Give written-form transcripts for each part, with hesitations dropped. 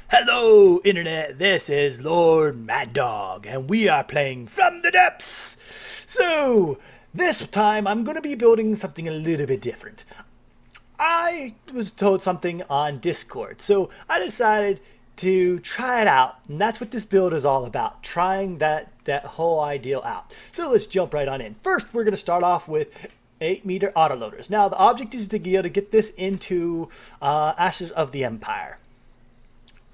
Hello, Internet. This is Lord Mad Dog, and we are playing From the Depths. So, this time I'm going to be building something a little bit different. I was told something on Discord, so I decided to try it out, and that's what this build is all about, trying that whole ideal out. So let's jump right on in. First, we're going to start off with 8-meter autoloaders. Now, the object is to be able to get this into Ashes of the Empire.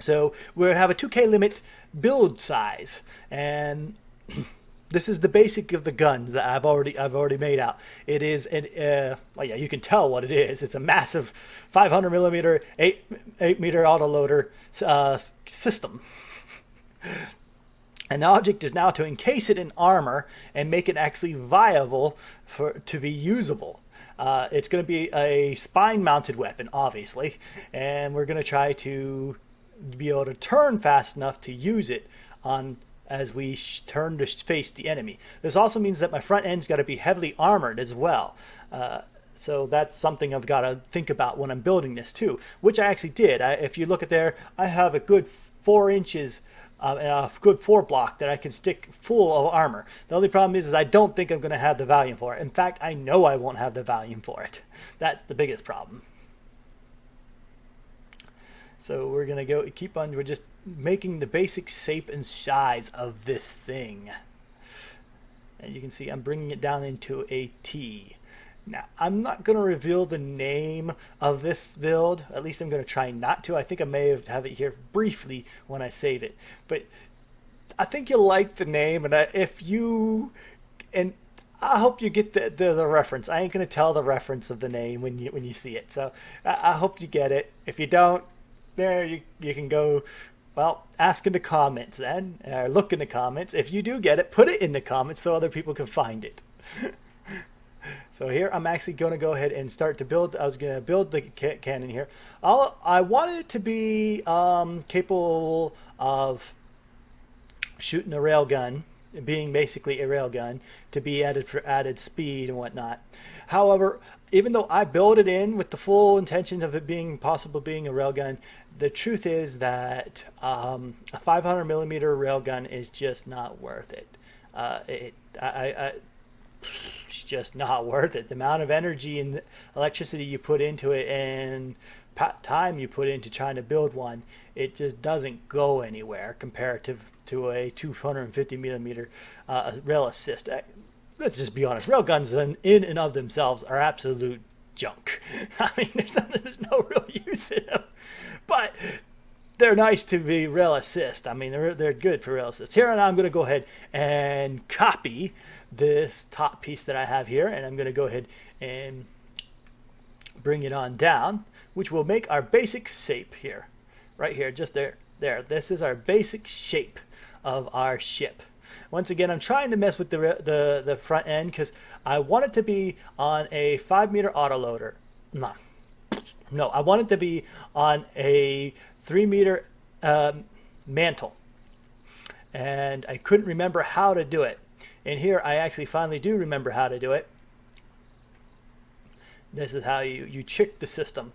So we have a 2K limit build size, and this is the basic of the guns that I've already made out. It is well, yeah, you can tell what it is. It's a massive 500 millimeter 8-meter autoloader system. And the object is now to encase it in armor and make it actually viable to be usable. It's going to be a spine-mounted weapon, obviously, and we're going to try to be able to turn fast enough to use it on as we turn to face the enemy. This also means that my front end's got to be heavily armored as well. So that's something I've got to think about when I'm building this too, which I actually did. If you look at there, I have a good 4 inches a good 4 block that I can stick full of armor. The only problem is I don't think I'm going to have the volume for it. In fact, I know I won't have the volume for it. That's the biggest problem. So we're going to keep on, we're just making the basic shape and size of this thing. And you can see I'm bringing it down into a T. Now, I'm not going to reveal the name of this build. At least I'm going to try not to. I think I may have it here briefly when I save it. But I think you'll like the name, and I hope you get the reference. I ain't going to tell the reference of the name when you see it. So I hope you get it. If you don't, there you can go, well, ask in the comments then, or look in the comments. If you do get it, put it in the comments so other people can find it. So here I'm actually going to go ahead and start to build. I was going to build the cannon here. I wanted it to be capable of shooting a railgun, being basically a railgun, to be added for added speed and whatnot. However, even though I build it in with the full intention of it being possible being a railgun, the truth is that a 500 millimeter railgun is just not worth it. It's just not worth it. The amount of energy and electricity you put into it and time you put into trying to build one, it just doesn't go anywhere comparative to a 250 millimeter rail assist. Let's just be honest, railguns in and of themselves are absolute junk. I mean, there's no real use in them, but they're nice to be rail assist. I mean, they're good for rail assist. Here, and I'm going to go ahead and copy this top piece that I have here, and I'm going to go ahead and bring it on down, which will make our basic shape here, right here, just there. This is our basic shape of our ship. Once again, I'm trying to mess with the front end because I want it to be on a 5-meter autoloader. No, I want it to be on a 3-meter mantle. And I couldn't remember how to do it. And here I actually finally do remember how to do it. This is how you trick the system.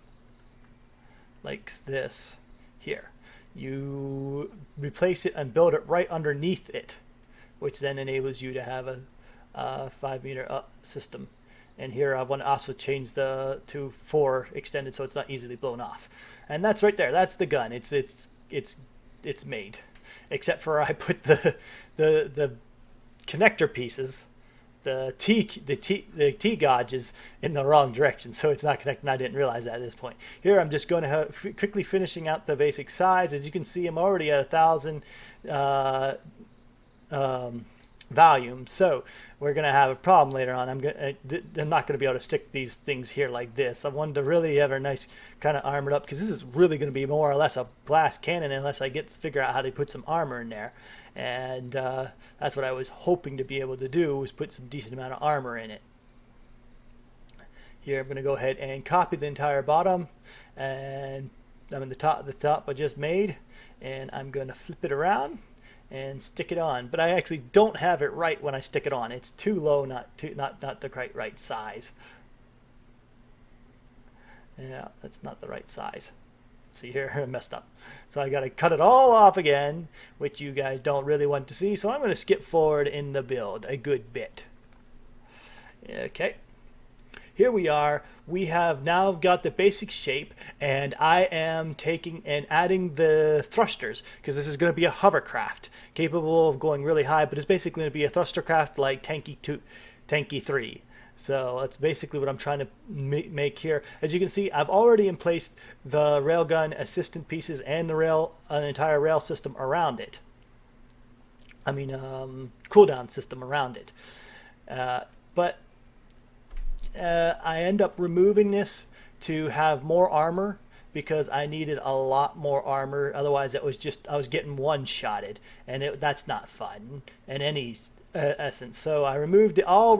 Like this here. You replace it and build it right underneath it, which then enables you to have a 5-meter system. And here I want to also change to 4 extended so it's not easily blown off. And that's right there. That's the gun. It's made, except for I put the connector pieces, the T gauges in the wrong direction, so it's not connecting. I didn't realize that at this point. Here I'm just going to quickly finishing out the basic size. As you can see, I'm already at 1,000 volume, so we're going to have a problem later on. I'm not going to be able to stick these things here like this. I wanted to really have a nice kind of armored up, because this is really going to be more or less a blast cannon unless I figure out how to put some armor in there. And that's what I was hoping to be able to do, was put some decent amount of armor in it. Here I'm going to go ahead and copy the entire bottom, and I'm in the top I just made, and I'm going to flip it around and stick it on. But I actually don't have it right when I stick it on. It's too low, not the right size. Yeah, that's not the right size. See here, I messed up. So I got to cut it all off again, which you guys don't really want to see. So I'm going to skip forward in the build a good bit. Okay. Here we are. We have now got the basic shape, and I am taking and adding the thrusters, because this is going to be a hovercraft capable of going really high, but it's basically going to be a thruster craft like Tanky 3. So that's basically what I'm trying to make here. As you can see, I've already placed the railgun assistant pieces and an entire rail system around it. I mean, cooldown system around it. But I end up removing this to have more armor, because I needed a lot more armor. Otherwise, I was getting one-shotted, and that's not fun in any essence. So I removed all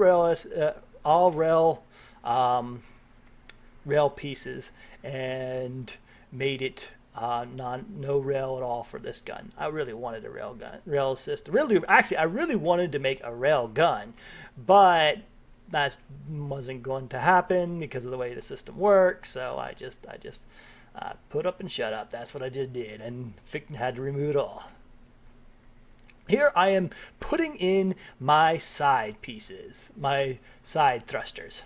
rail pieces and made it no rail at all for this gun. I really wanted a rail system. Actually, I really wanted to make a rail gun, but that wasn't going to happen because of the way the system works. So I just put up and shut up. That's what I just did, and had to remove it all. Here I am putting in my side pieces, my side thrusters,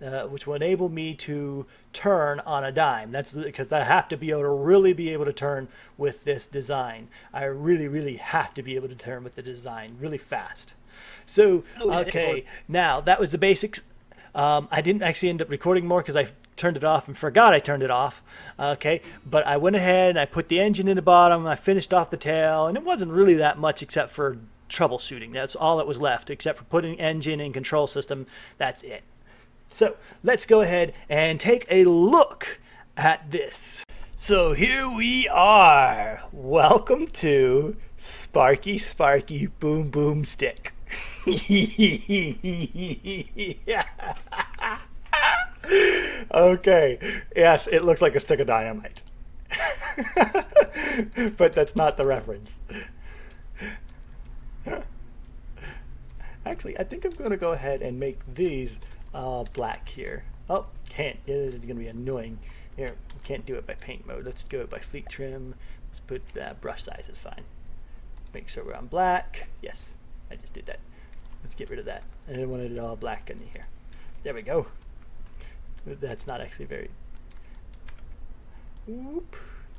which will enable me to turn on a dime. That's because I have to be able to really be able to turn with this design. I really have to be able to turn with the design really fast. So, okay, now that was the basics. I didn't actually end up recording more because I turned it off and forgot I turned it off. Okay, but I went ahead and I put the engine in the bottom. I finished off the tail, and it wasn't really that much except for troubleshooting. That's all that was left, except for putting engine and control system. That's it. So let's go ahead and take a look at this. So here we are. Welcome to Sparky Boom Boom Stick. Okay, yes, it looks like a stick of dynamite. But that's not the reference. Actually, I think I'm going to go ahead and make these black here. Oh, can't. This is going to be annoying. Here, we can't do it by paint mode. Let's go by fleet trim. Let's put brush size is fine. Make sure we're on black. Yes, I just did that. Let's get rid of that. I didn't want it all black in here. There we go. That's not actually very... Whoop.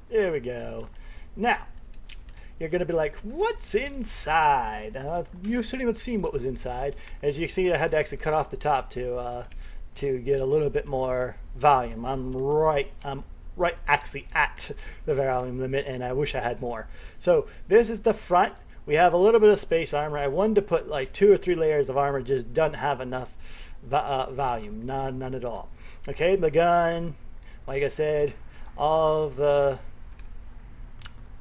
There we go. Now, you're going to be like, what's inside? You shouldn't even seen what was inside. As you see, I had to actually cut off the top to get a little bit more volume. I'm right actually at the volume limit, and I wish I had more. So this is the front. We have a little bit of space armor. I wanted to put like 2 or 3 layers of armor. Just doesn't have enough volume. None at all. Okay, the gun, like I said, all of the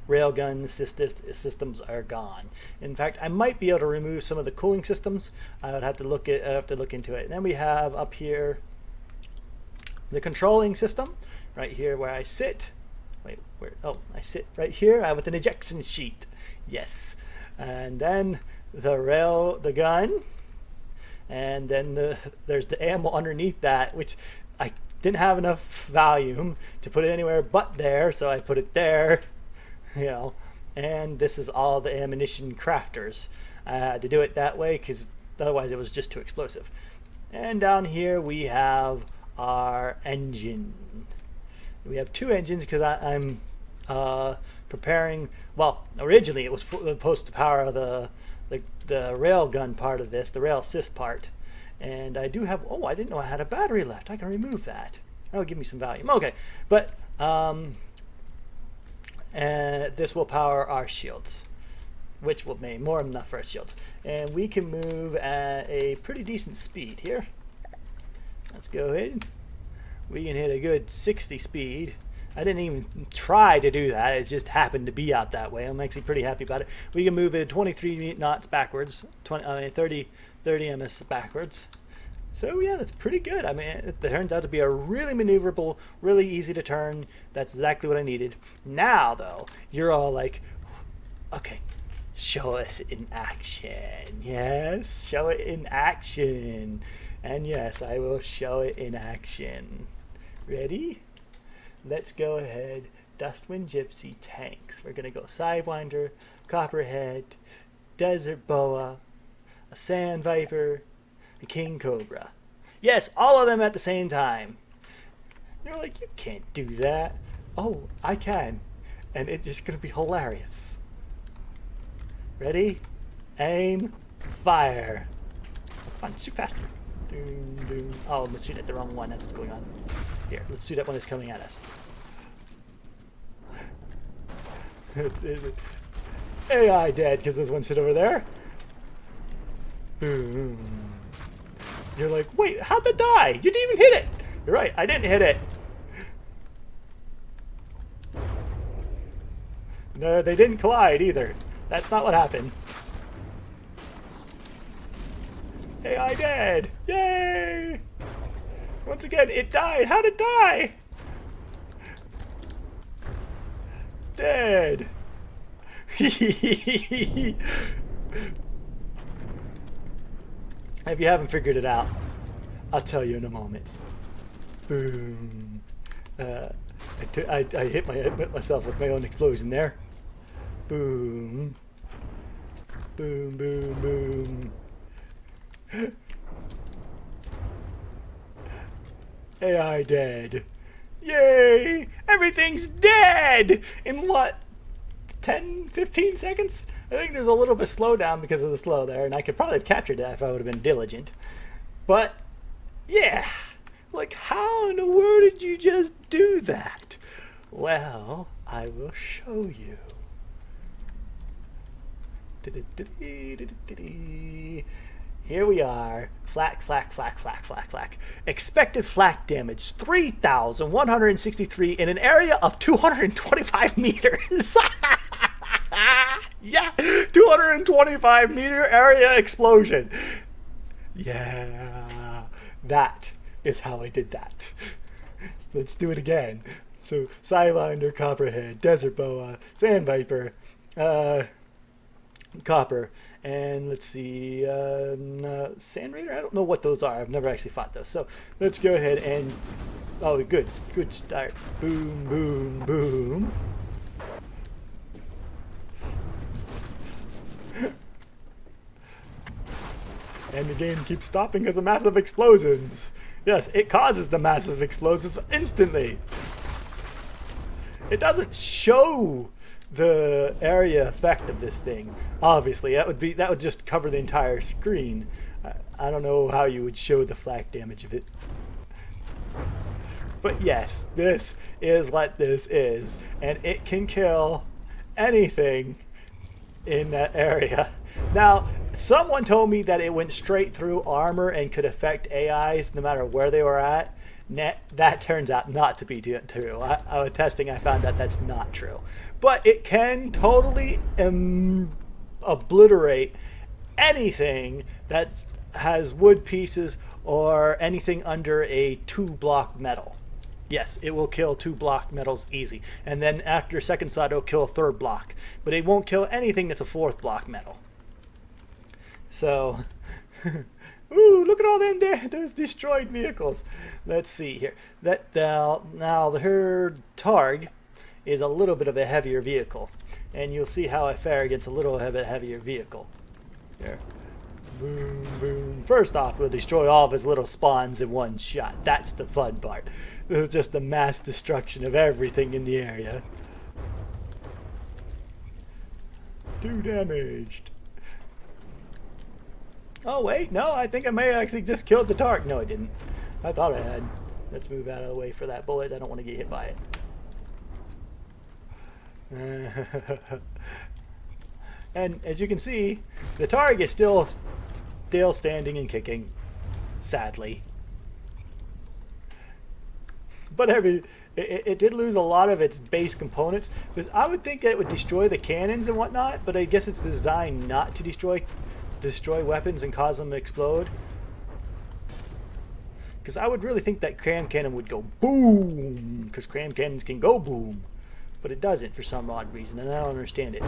railgun systems are gone. In fact, I might be able to remove some of the cooling systems. I would have to look into it. And then we have up here the controlling system, right here where I sit. Wait, where? Oh, I sit right here with an ejection sheet. Yes, and then the gun, and then there's the ammo underneath that, which I didn't have enough volume to put it anywhere but there, so I put it there. You know, and this is all the ammunition crafters. I had to do it that way because otherwise it was just too explosive. And down here we have our engine. We have 2 engines because I'm preparing. Well, originally it was supposed to power the rail gun part of this, the rail assist part. And I do have. Oh, I didn't know I had a battery left. I can remove that. That'll give me some volume. Okay, but this will power our shields, which will make more than enough for our shields. And we can move at a pretty decent speed here. Let's go ahead. We can hit a good 60 speed. I didn't even try to do that. It just happened to be out that way. I'm actually pretty happy about it. We can move at 23 knots backwards, 30 ms backwards. So yeah, that's pretty good. I mean, it turns out to be a really maneuverable, really easy to turn. That's exactly what I needed. Now though, you're all like, okay, show us in action. Yes, show it in action. And yes, I will show it in action. Ready? let's go ahead. Dustwind Gypsy tanks. We're gonna go Sidewinder, Copperhead, Desert Boa, a Sand Viper, a King Cobra. Yes, all of them at the same time. You're like, you can't do that. Oh, I can. And it's just gonna be hilarious. Ready? Aim. Fire. Come on, shoot faster. Doom, doom. Oh, I'm shooting at the wrong one. That's what's going on. Here, let's shoot that one that's coming at us. it's AI dead because there's one shit over there. Boom. You're like, wait, how'd that die? You didn't even hit it. You're right, I didn't hit it. No, they didn't collide either. That's not what happened. AI dead. Yay! Once again, it died. How'd it die? Dead. If you haven't figured it out, I'll tell you in a moment. Boom. I hit myself with my own explosion there. Boom. Boom, boom, boom. AI dead. Yay! Everything's dead! In what? 10, 15 seconds? I think there's a little bit slowdown because of the slow there, and I could probably have captured that if I would have been diligent. But, yeah. Like, how in the world did you just do that? Well, I will show you. Here we are. Flak, flak, flak, flak, flak, flak. Expected flak damage, 3,163 in an area of 225 meters. Yeah, 225 meter area explosion. Yeah, that is how I did that. So let's do it again. So, Sidewinder, Copperhead, Desert Boa, Sand Viper, Copper, and let's see, Sand Raider? I don't know what those are. I've never actually fought those. So let's go ahead and, oh, good start. Boom, boom, boom. And the game keeps stopping because of massive explosions. Yes, it causes the massive explosions instantly. It doesn't show the area effect of this thing. Obviously, that would just cover the entire screen. I don't know how you would show the flak damage of it. But yes, this is what this is, and it can kill anything in that area. Now, someone told me that it went straight through armor and could affect AIs no matter where they were at. That turns out not to be true. I was testing, I found out that's not true. But it can totally obliterate anything that has wood pieces or anything under a 2-block metal. Yes, it will kill 2-block metals easy. And then after second slot, it'll kill a 3rd block. But it won't kill anything that's a 4th block metal. So, ooh, look at all those destroyed vehicles. Let's see here. Now her Targ is a little bit of a heavier vehicle. And you'll see how I fare against a little bit heavier vehicle. There. Boom, boom. First off, we'll destroy all of his little spawns in one shot. That's the fun part. It's just the mass destruction of everything in the area. 2 damaged. Oh wait, no, I think I may have actually just killed the Tark. No, I didn't. I thought I had. Let's move out of the way for that bullet. I don't want to get hit by it. And as you can see, the Targ is still standing and kicking, sadly. But it did lose a lot of its base components. But I would think that it would destroy the cannons and whatnot, but I guess it's designed not to destroy weapons and cause them to explode. Because I would really think that cram cannon would go boom, because cram cannons can go boom, but it doesn't for some odd reason, and I don't understand it.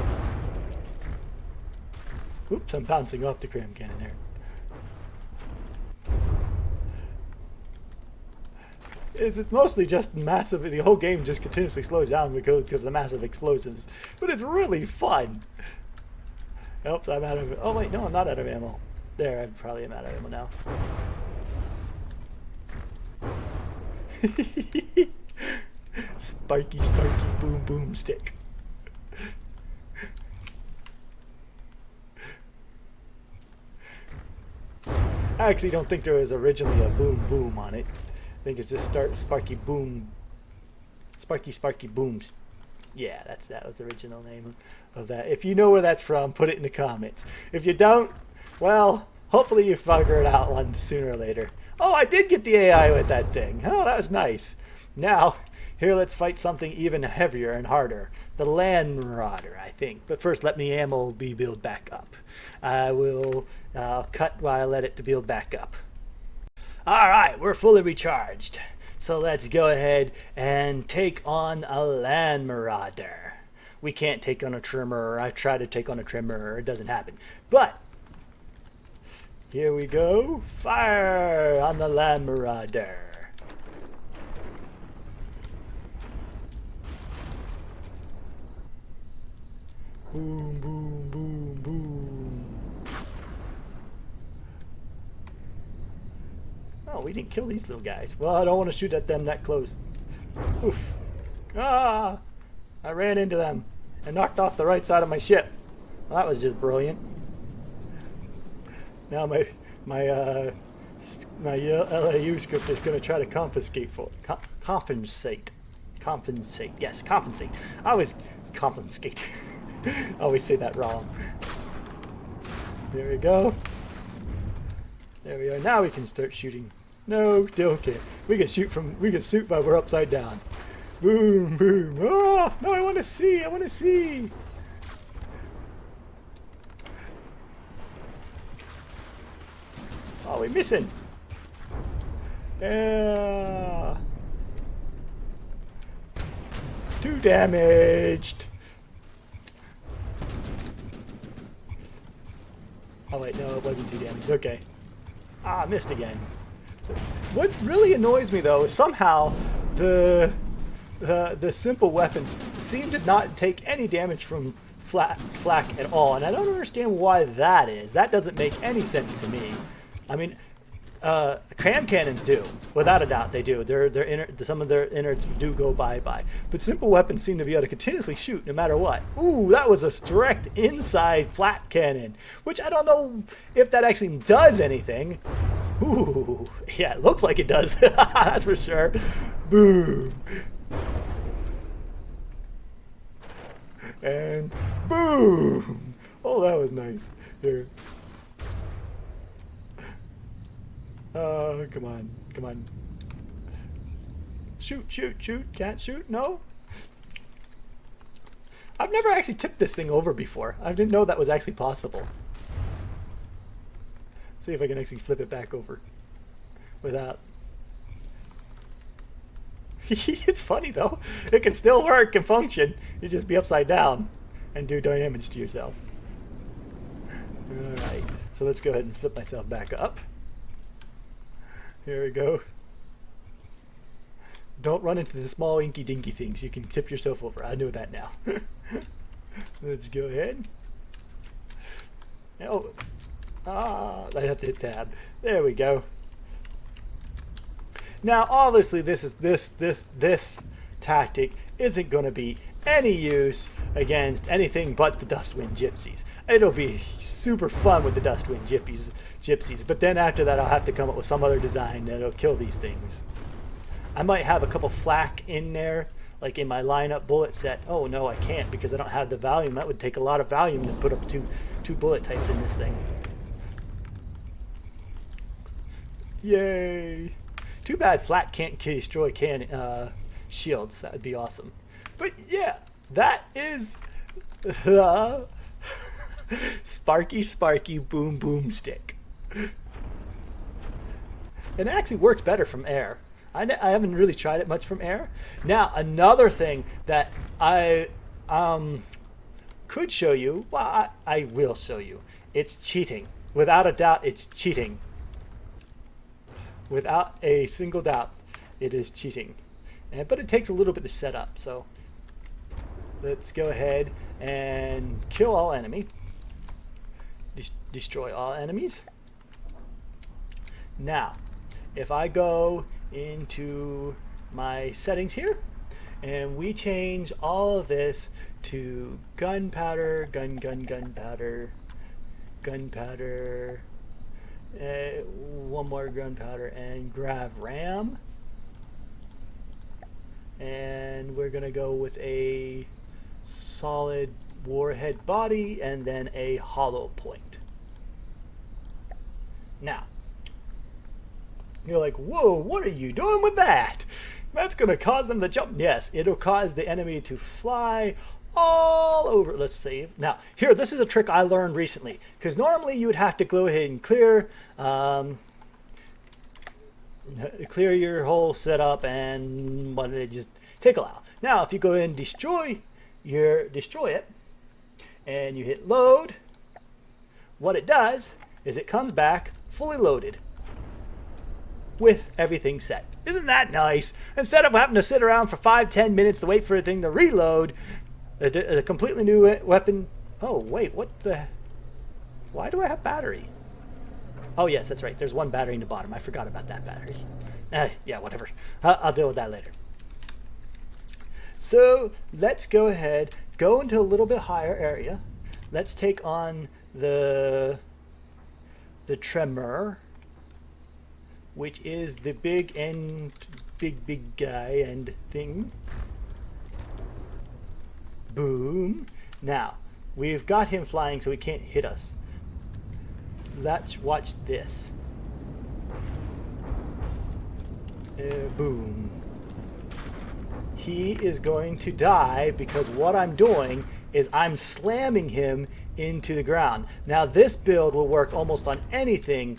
Oops, I'm bouncing off the cram cannon there. is it's mostly just massive. The whole game just continuously slows down because of the massive explosions. But it's really fun. Oops, I'm out of. Oh wait, no, I'm not out of ammo. There, I probably am out of ammo now. Sparky, boom, boom stick. I actually don't think there was originally a boom, boom on it. I think it's just Sparky Boom. Sparky Booms. Yeah, that was the original name of that. If you know where that's from, put it in the comments. If you don't, well, hopefully you figure it out one sooner or later. Oh, I did get the AI with that thing. Oh, that was nice. Now, here let's fight something even heavier and harder. The Land Marauder, I think. But first, let me ammo be build back up. I will cut while I let it to build back up. Alright, we're fully recharged. So let's go ahead and take on a Land Marauder. We can't take on a Trimmer. I try to take on a Trimmer. It doesn't happen. But here we go. Fire on the Land Marauder. Boom, boom, boom, boom. Oh, we didn't kill these little guys. Well, I don't want to shoot at them that close. Oof. Ah! I ran into them and knocked off the right side of my ship. Well, that was just brilliant. Now my LAU script is going to try to compensate. Yes, compensate. I always confiscate. I always say that wrong. There we go. There we are. Now we can start shooting. No, still can't. We can shoot while we're upside down. Boom, boom. Oh, no, I want to see. I want to see. Oh, we're missing. Yeah. Too damaged. Oh wait, no, it wasn't too damaged. Okay. Ah, missed again. What really annoys me though is somehow the simple weapons seem to not take any damage from flak at all, and I don't understand why that is. That doesn't make any sense to me. I mean, cram cannons do, without a doubt, they do. Some of their innards do go bye-bye, but simple weapons seem to be able to continuously shoot no matter what. Ooh, that was a direct inside flat cannon, which I don't know if that actually does anything. Ooh, yeah, it looks like it does. That's for sure. Boom. And boom. Oh, that was nice. Here. Come on, come on. Shoot, shoot, shoot. Can't shoot? No? I've never actually tipped this thing over before. I didn't know that was actually possible. See if I can actually flip it back over without. It's funny though. It can still work and function. You just be upside down and do damage to yourself. Alright, so let's go ahead and flip myself back up. Here we go. Don't run into the small inky dinky things. You can tip yourself over. I know that now. Let's go ahead. Oh, I have to hit tab. There we go. Now, obviously, this tactic isn't going to be any use against anything but the Dustwind Gypsies. It'll be super fun with the Dustwind Gypsies, but then after that I'll have to come up with some other design that'll kill these things. I might have a couple flak in there, like in my lineup bullet set. Oh no, I can't because I don't have the volume. That would take a lot of volume to put up two bullet types in this thing. Yay! Too bad flak can't destroy shields. That would be awesome. But yeah, that is the Sparky Boom Boom Stick. It actually works better from air. I haven't really tried it much from air. Now, another thing that I could show you, well, I will show you. It's cheating. Without a doubt, it's cheating. Without a single doubt. it is cheating. But it takes a little bit to set up, so let's go ahead and kill all enemy. Destroy all enemies. Now, if I go into my settings here, and we change all of this to gunpowder, gunpowder, one more gunpowder, and grav ram. And we're going to go with a solid warhead body and then a hollow point. Now, you're like, whoa, what are you doing with that? That's going to cause them to jump. Yes, it'll cause the enemy to fly all over. Let's save. Now, here, this is a trick I learned recently, because normally you would have to go ahead and clear your whole setup and it just take a while. Now, if you go ahead and destroy it, and you hit load, what it does is it comes back fully loaded with everything set. Isn't that nice? Instead of having to sit around for 5-10 minutes to wait for a thing to reload, a completely new weapon. Oh, wait, what the? Why do I have battery? Oh, yes, that's right. There's one battery in the bottom. I forgot about that battery. Yeah, whatever. I'll deal with that later. So let's go ahead, go into a little bit higher area. Let's take on the tremor, which is the big guy and thing. Boom. Now, we've got him flying so he can't hit us. Let's watch this. Boom. He is going to die because what I'm doing is I'm slamming him into the ground. Now, this build will work almost on anything,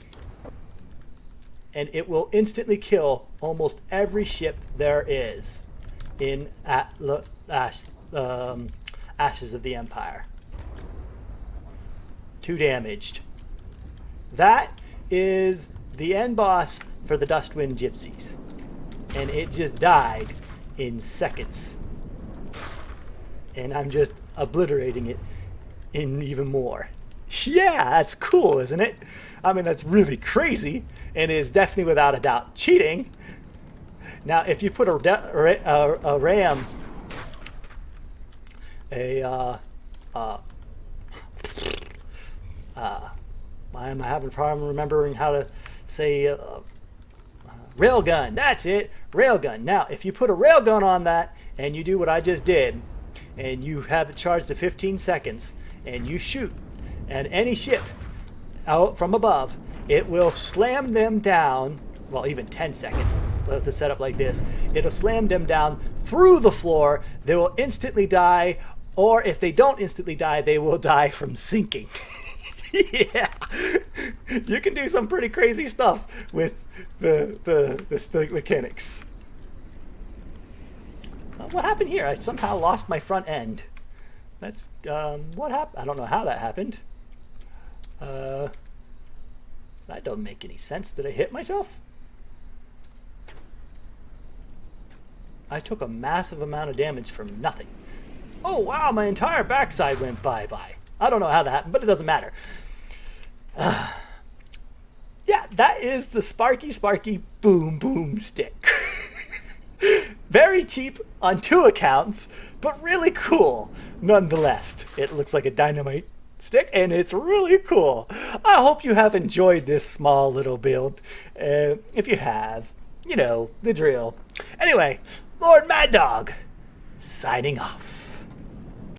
and it will instantly kill almost every ship there is in Ashes of the Empire. 2 damaged. That is the end boss for the Dustwind Gypsies, and it just died in seconds, and I'm just obliterating it in even more. Yeah, that's cool, isn't it? I mean, that's really crazy, and it is definitely without a doubt cheating. Now, if you put a ram, I'm having a problem remembering how to say railgun. That's it, railgun. Now, if you put a railgun on that and you do what I just did, and you have it charged to 15 seconds, and you shoot at any ship out from above, it will slam them down. Well, even 10 seconds. With the setup like this, it'll slam them down through the floor. They will instantly die, or if they don't instantly die, they will die from sinking. Yeah, you can do some pretty crazy stuff with the mechanics. What happened here? I somehow lost my front end. That's what happened. I don't know how that happened. That don't make any sense. Did I hit myself? I took a massive amount of damage from nothing. Oh wow, my entire backside went bye-bye. I don't know how that happened, but it doesn't matter. Yeah, that is the Sparky Boom Boom stick. Very cheap on 2 accounts, but really cool nonetheless. It looks like a dynamite stick, and it's really cool. I hope you have enjoyed this small little build. If you have, you know the drill. Anyway, Lord Mad Dog, signing off.